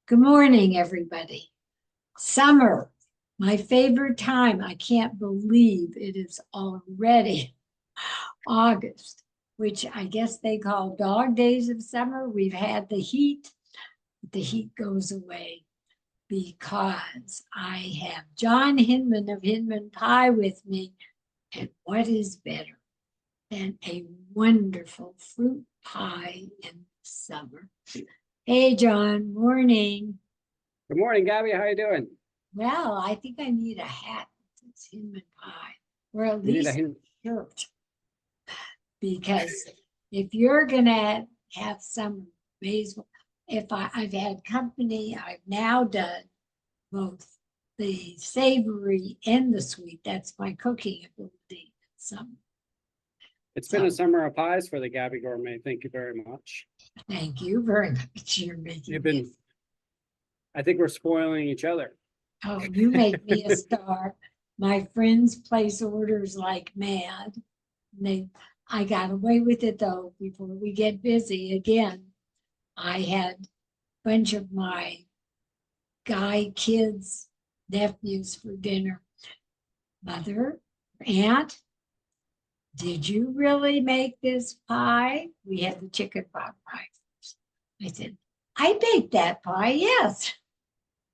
Good morning, everybody. Summer, my favorite time. I can't believe it is already August, which I guess they call dog days of summer. We've had the heat. The heat goes away because I have John Hinman of Hinman Pie with me. And what is better than a wonderful fruit pie in summer? Hey, John, morning. Good morning, Gabby. How you doing? Well, I think I need a hat that's Hinman Pie, or at You need a least hint. a shirt. Because if you're gonna have some amazing, I've had company, I've now done both the savory and the sweet. That's my cooking ability. It's been So a summer of pies for the Gabby Gourmet. Thank you very much. thank you very much. You're making You've been, I think we're spoiling each other. Oh, you make me a star. My friends place orders like mad. I got away with it though before we get busy again. I had a bunch of my guy kids, nephews for dinner. Mother, aunt, did you really make this pie? We had the chicken pot pie first. I said, I baked that pie, yes.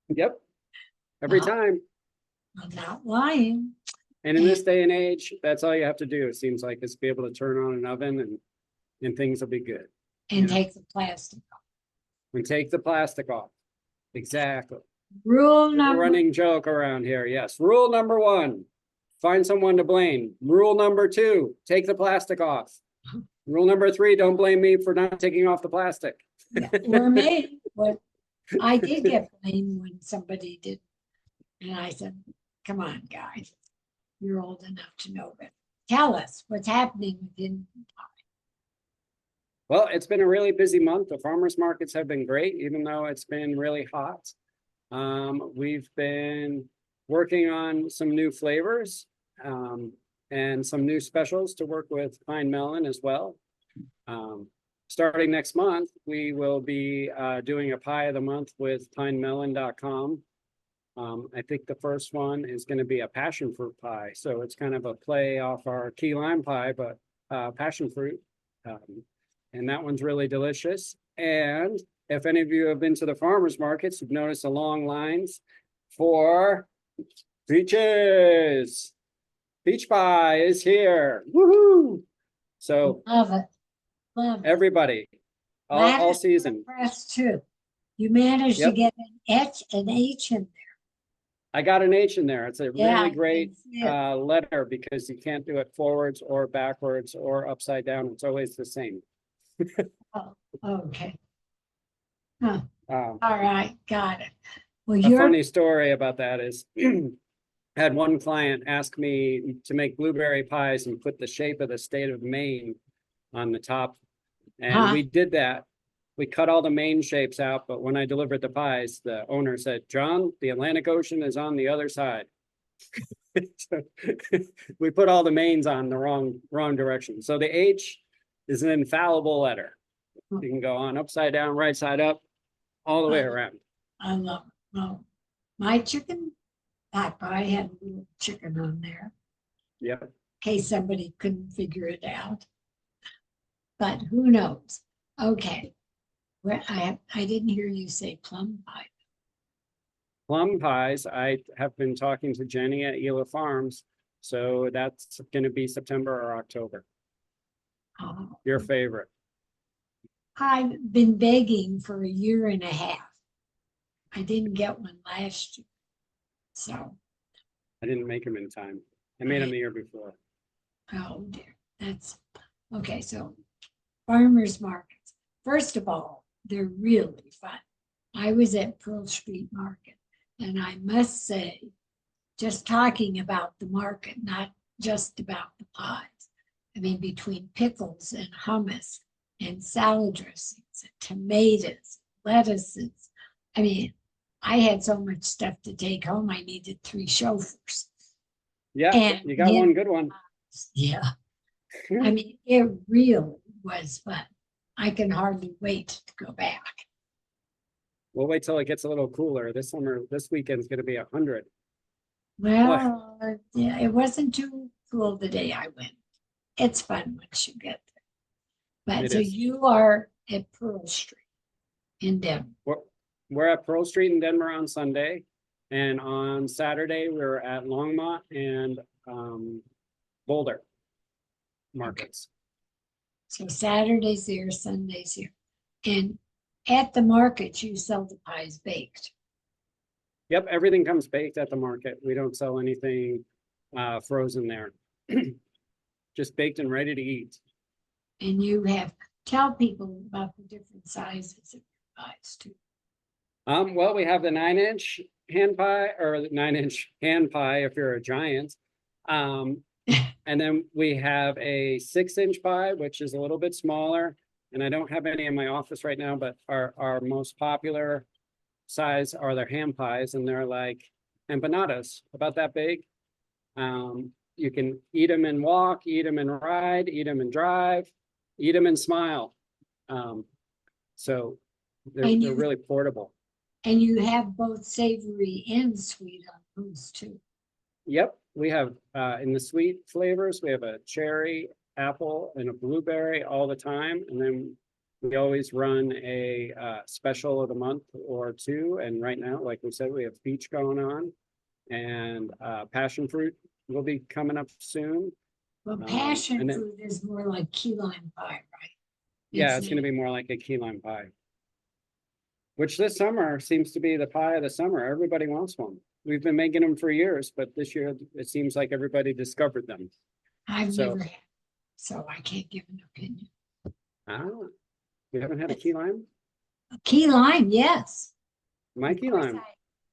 Yep, every time. I'm not lying. And in this day and age, that's all you have to do. It seems like is be able to turn on an oven and things will be good. And take the plastic off. And take the plastic off. Exactly. Rule There's a number running joke around here. Yes. Rule number one, find someone to blame. Rule number two, take the plastic off. Rule number three, don't blame me for not taking off the plastic. or me. But I did get blamed when somebody did. And I said, come on, guys, you're old enough to know better. Tell us what's happening within. Well, it's been a really busy month. The farmers markets have been great, even though it's been really hot. We've been working on some new flavors and some new specials to work with pine melon as well. Starting next month, we will be doing a pie of the month with pinemelon.com. I think the first one is going to be a passion fruit pie. So it's kind of a play off our key lime pie, but passion fruit. And that one's really delicious. And if any of you have been to the farmers markets, you've noticed the long lines for peaches. Peach pie is here. Woohoo! So Love it. Love it. everybody, all season. Press too. You managed to get an H in there. I got an H in there. It's a really great it. letter because you can't do it forwards or backwards or upside down. It's always the same. Oh, okay. Huh. All right, got it. Well, a funny story about that is I had one client ask me to make blueberry pies and put the shape of the state of Maine on the top. And we did that. We cut all the Maine shapes out, but when I delivered the pies, the owner said, John, the Atlantic Ocean is on the other side. So we put all the Maines on the wrong direction. So the H is an infallible letter. You can go on upside down, right side up, all the way around. I love it. Oh, my chicken pot pie had a little chicken on there. Yep. In case somebody couldn't figure it out. But who knows? Okay. Well, I didn't hear you say plum pie. Plum pies, I have been talking to Jenny at Ela Farms. So that's going to be September or October. Oh. Your favorite. I've been begging for a year and a half. I didn't get one last year. So I didn't make them in time. I made them the year before. Oh dear. That's okay. So farmers markets. First of all, they're really fun. I was at Pearl Street Market, and I must say, just talking about the market, not just about the pies. I mean, between pickles and hummus and salad dressings and tomatoes, lettuces. I mean, I had so much stuff to take home, I needed 3 chauffeurs. Yeah, and you got one good one. Yeah. I mean, it really was fun. I can hardly wait to go back. We'll wait till it gets a little cooler. This summer, this weekend's gonna be 100. Well, yeah, it wasn't too cool the day I went. It's fun once you get there. But It so is. you are at Pearl Street in Denver. We're at Pearl Street in Denver on Sunday. And on Saturday, we're at Longmont and Boulder markets. So Saturday's there, Sunday's here. And at the market, you sell the pies baked. Yep, everything comes baked at the market. We don't sell anything frozen there. Just baked and ready to eat. And you have, tell people about the different sizes of your pies too. Well, we have the 9-inch hand pie or the 9-inch hand pie if you're a giant. And then we have a 6-inch pie, which is a little bit smaller. And I don't have any in my office right now, but our most popular size are their ham pies, and they're like empanadas, about that big. You can eat them and walk, eat them and ride, eat them and drive, eat them and smile. So they're really portable. And you have both savory and sweet on those too. Yep, we have in the sweet flavors, we have a cherry, apple, and a blueberry all the time. And then we always run a special of the month or two. And right now, like we said, we have peach going on, and passion fruit will be coming up soon. Well, passion and then- fruit is more like key lime pie, right? Yeah, it's gonna be more like a key lime pie. Which this summer seems to be the pie of the summer. Everybody wants one. We've been making them for years, but this year it seems like everybody discovered them. I've So- never had, so I can't give an opinion. Ah, you haven't had a key lime? Key lime, yes. My Of key course lime.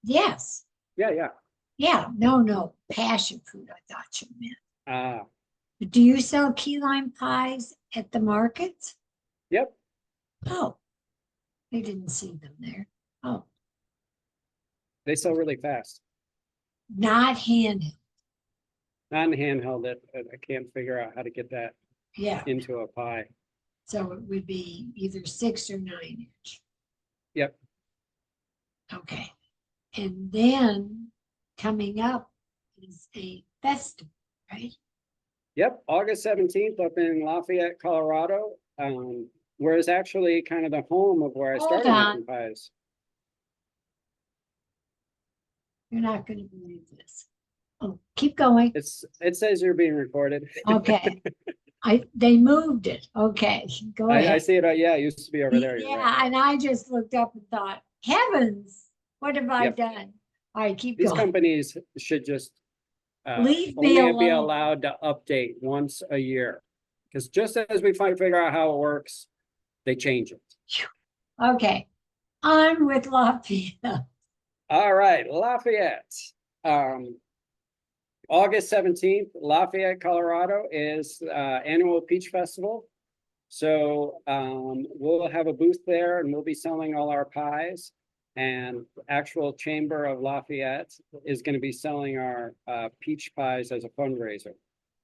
Yes, Yeah. yeah, no, passion fruit, I thought you meant. Ah, Do you sell key lime pies at the markets? yep. Oh, I didn't see them there. Oh, They sell really fast. not handheld, Non handheld it. I can't figure out how to get that yeah. into a pie. So it would be either 6 or 9-inch. Yep. Okay. And then coming up is a festival, right? Yep, August 17th up in Lafayette, Colorado. Where is actually kind of the home of where I Hold started on. making pies. You're not going to believe this. Oh, keep going. It says you're being recorded. Okay. They moved it. Okay, go I ahead. see it. Yeah, it used to be over there. You're right. Yeah, and I just looked up and thought, heavens, what have I Yep. done? All right, keep These going. companies should just Leave me only be alone. allowed to update once a year. Because just as we figure out how it works, they change it. Okay, on with Lafayette. All right, Lafayette. August 17th, Lafayette, Colorado is annual Peach Festival. So we'll have a booth there, and we'll be selling all our pies. And actual Chamber of Lafayette is going to be selling our peach pies as a fundraiser.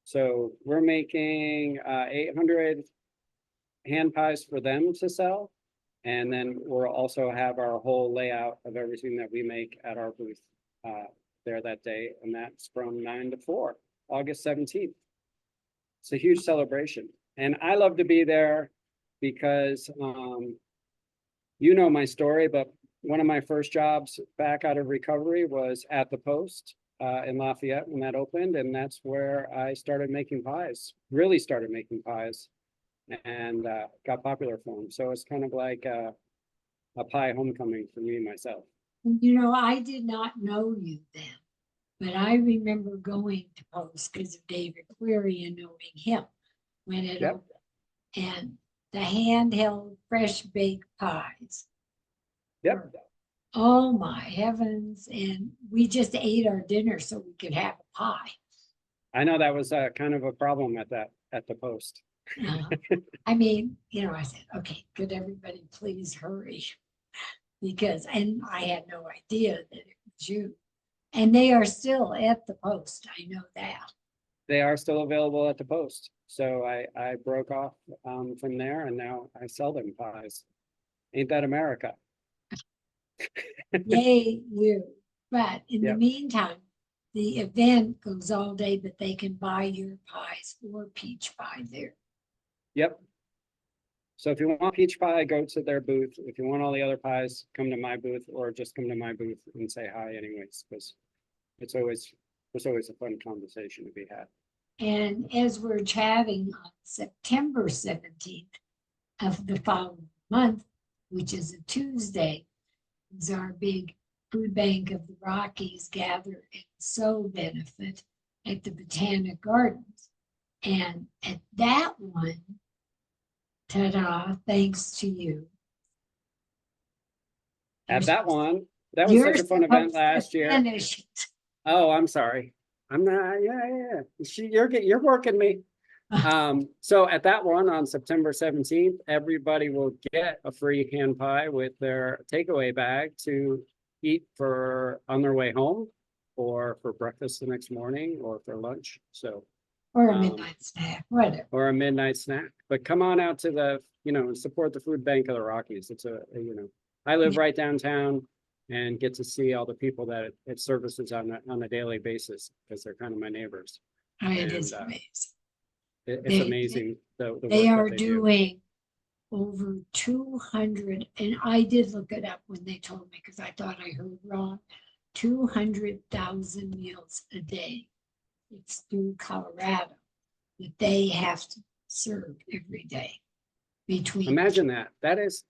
So we're making 800 hand pies for them to sell. And then we'll also have our whole layout of everything that we make at our booth there that day. And that's from 9 to 4, August 17th. It's a huge celebration. And I love to be there because you know my story, but one of my first jobs back out of recovery was at the Post in Lafayette when that opened. And that's where I started making pies, really started making pies, and got popular for them. So it's kind of like a pie homecoming for me myself. You know, I did not know you then, but I remember going to Post because of David Query and knowing him when it Yep. opened. And the handheld fresh baked pies. Yep. Oh my heavens. And we just ate our dinner so we could have a pie. I know that was kind of a problem at the Post. I mean, you know, I said, okay, could everybody please hurry? Because, and I had no idea that it was you. And they are still at the Post. I know that. They are still available at the Post. So I broke off from there, and now I sell them pies. Ain't that America? Yay, you. But in the Yep. meantime, the event goes all day, but they can buy your pies or peach pie there. Yep. So if you want peach pie, go to their booth. If you want all the other pies, come to my booth or just come to my booth and say hi anyways, because it's always, there's always a fun conversation to be had. And as we're chatting on September 17th of the following month, which is a Tuesday, is our big food bank of the Rockies gather and sow benefit at the Botanic Gardens. And at that one, ta-da, thanks to you. At that one, that was You're such a fun event supposed to last year. finish it. Oh, I'm sorry. I'm not, yeah. You're working me. So at that one on September 17th, everybody will get a free hand pie with their takeaway bag to eat on their way home or for breakfast the next morning or for lunch. So, Or a midnight snack, whatever. or a midnight snack, but come on out to support the food bank of the Rockies. It's I live right downtown and get to see all the people that it services on a daily basis because they're kind of my neighbors. It is And, amazing. It's amazing. The They work are that they do. doing over 200, and I did look it up when they told me because I thought I heard wrong. 200,000 meals a day. It's through Colorado that they have to serve every day. Between Imagine that. That is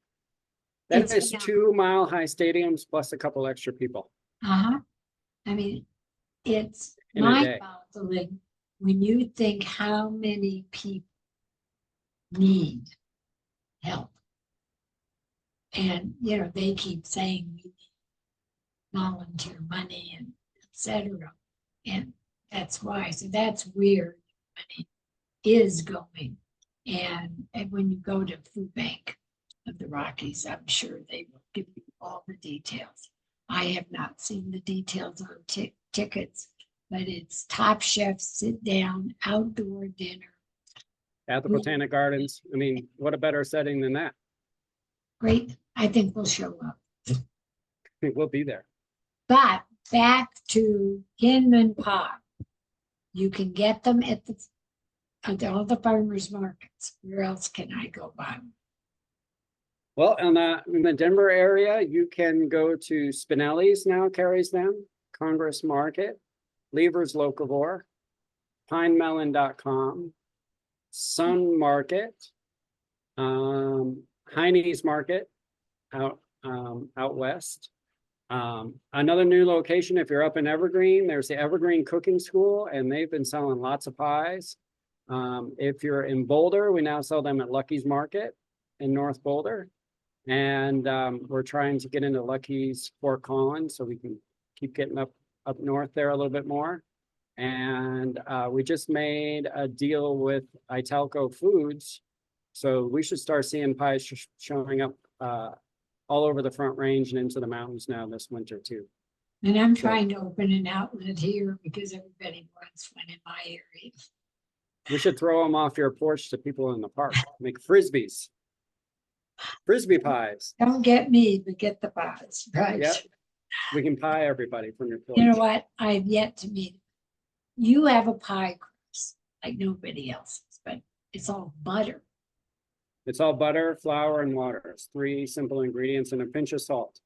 It's 2 mile-high stadiums plus a couple extra people I mean, it's in a day. mind-boggling when you think how many people need help. And, they keep saying we need volunteer money and et cetera. And that's why. So that's where money is going. And when you go to Food Bank of the Rockies, I'm sure they will give you all the details. I have not seen the details on tickets, but it's Top Chef, sit down, outdoor dinner. At the Botanic Gardens. I mean, what a better setting than that? Great. I think we'll show up. We'll be there. But back to Hinman Pie. You can get them at all the farmers markets. Where else can I go buy them? Well, in the Denver area, you can go to Spinelli's now carries them, Congress Market, Lever's Locavore, pinemelon.com, Sun Market, Heine's Market out west. Another new location, if you're up in Evergreen, there's the Evergreen Cooking School, and they've been selling lots of pies. If you're in Boulder, we now sell them at Lucky's Market in North Boulder. And we're trying to get into Lucky's Fort Collins so we can keep getting up north there a little bit more. And we just made a deal with Itelco Foods. So we should start seeing pies showing up all over the Front Range and into the mountains now this winter too. And I'm trying to open an outlet here because everybody wants one in my area. We should throw them off your porch to people in the park. Make frisbees. Frisbee pies. Don't get me, but get the pies, right? Yep. We can pie everybody from your porch. You know what? I've yet to meet. You have a pie crust like nobody else's, but it's all butter. It's all butter, flour, and water. It's 3 simple ingredients and a pinch of salt.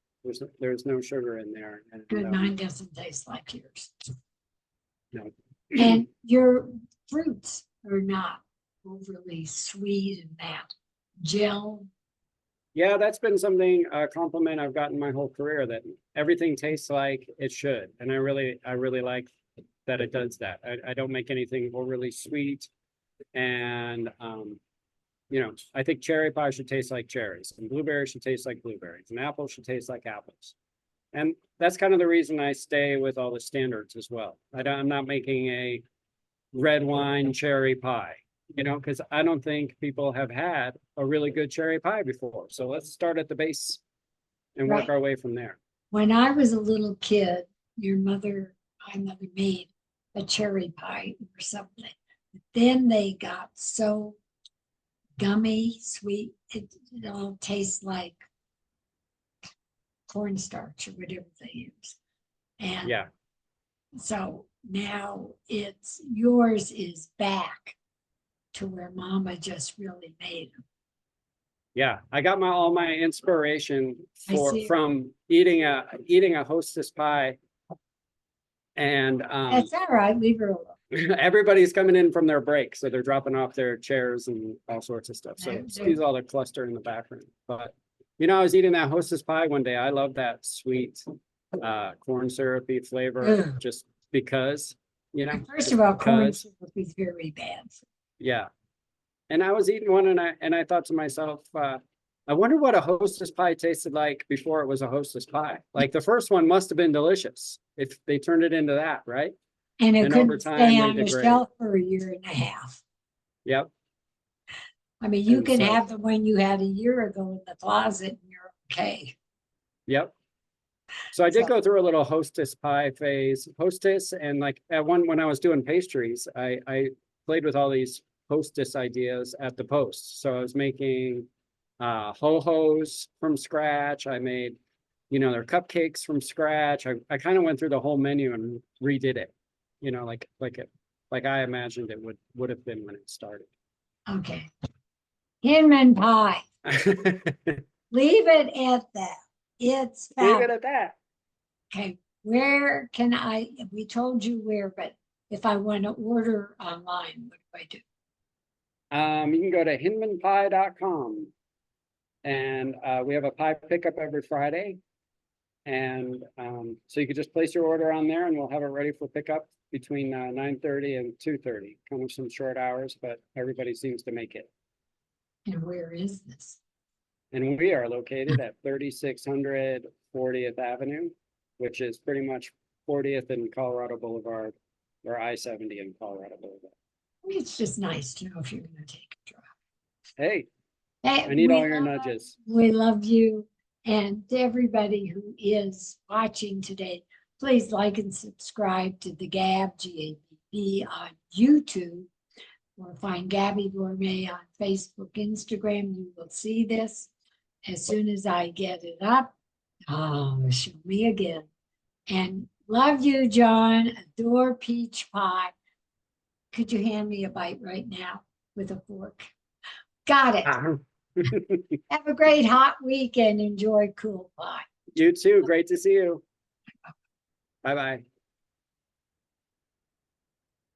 There's no sugar in there. And, Good, mine doesn't taste like yours. No. And your fruits are not overly sweet and that gel. Yeah, that's been something, a compliment I've gotten my whole career, that everything tastes like it should. And I really like that it does that. I don't make anything overly sweet. And, I think cherry pie should taste like cherries, and blueberries should taste like blueberries, and apples should taste like apples. And that's kind of the reason I stay with all the standards as well. I'm not making a red wine cherry pie, because I don't think people have had a really good cherry pie before. So let's start at the base and work our way from there. When I was a little kid, my mother made a cherry pie or something. But then they got so gummy, sweet, it all tastes like cornstarch or whatever they use. And Yeah, so now yours is back to where Mama just really made them. yeah. I got all my inspiration see. from eating a Hostess pie. And That's all right, leave her alone. everybody's coming in from their break, so they're dropping off their chairs and all sorts of stuff. So excuse all the cluster in the background. But I was eating that Hostess pie one day. I love that sweet corn syrupy flavor, just because, First of all, corn because, syrup is very bad. yeah. And I was eating one, and I thought to myself, I wonder what a Hostess pie tasted like before it was a Hostess pie. Like the first one must have been delicious if they turned it into that, right? And it over couldn't time stay they on the degrade. shelf for a year and a half. Yep. I mean, you And can so- have the one you had a year ago in the closet and you're okay. Yep. So I did So- go through a little Hostess pie phase. Hostess, and like when I was doing pastries, I played with all these Hostess ideas at the post. So I was making ho-hos from scratch. I made, their cupcakes from scratch. I kind of went through the whole menu and redid it, like I imagined it would have been when it started. Okay. Hinman Pie. Leave it at that. It's Leave it fabulous. at that. Okay, where can we told you where, but if I want to order online, what do I do? You can go to hinmanpie.com, and we have a pie pickup every Friday. And so you could just place your order on there and we'll have it ready for pickup between 9:30 and 2:30. Kind of some short hours, but everybody seems to make it. And where is this? And we are located at 3600 40th Avenue, which is pretty much 40th and Colorado Boulevard, or I-70 in Colorado Boulevard. It's just nice to know if you're going to take a drive. Hey, Hey, I need we all your love- nudges. We love you. And to everybody who is watching today, please like and subscribe to the Gabb, G-A-B-B, on YouTube, or find Gabby Gourmet on Facebook, Instagram. You will see this as soon as I get it up. Oh, show me again. And love you, John. Adore peach pie. Could you hand me a bite right now with a fork? Got it. Have a great hot week and enjoy cool pie. You too. Great to see you. Bye-bye.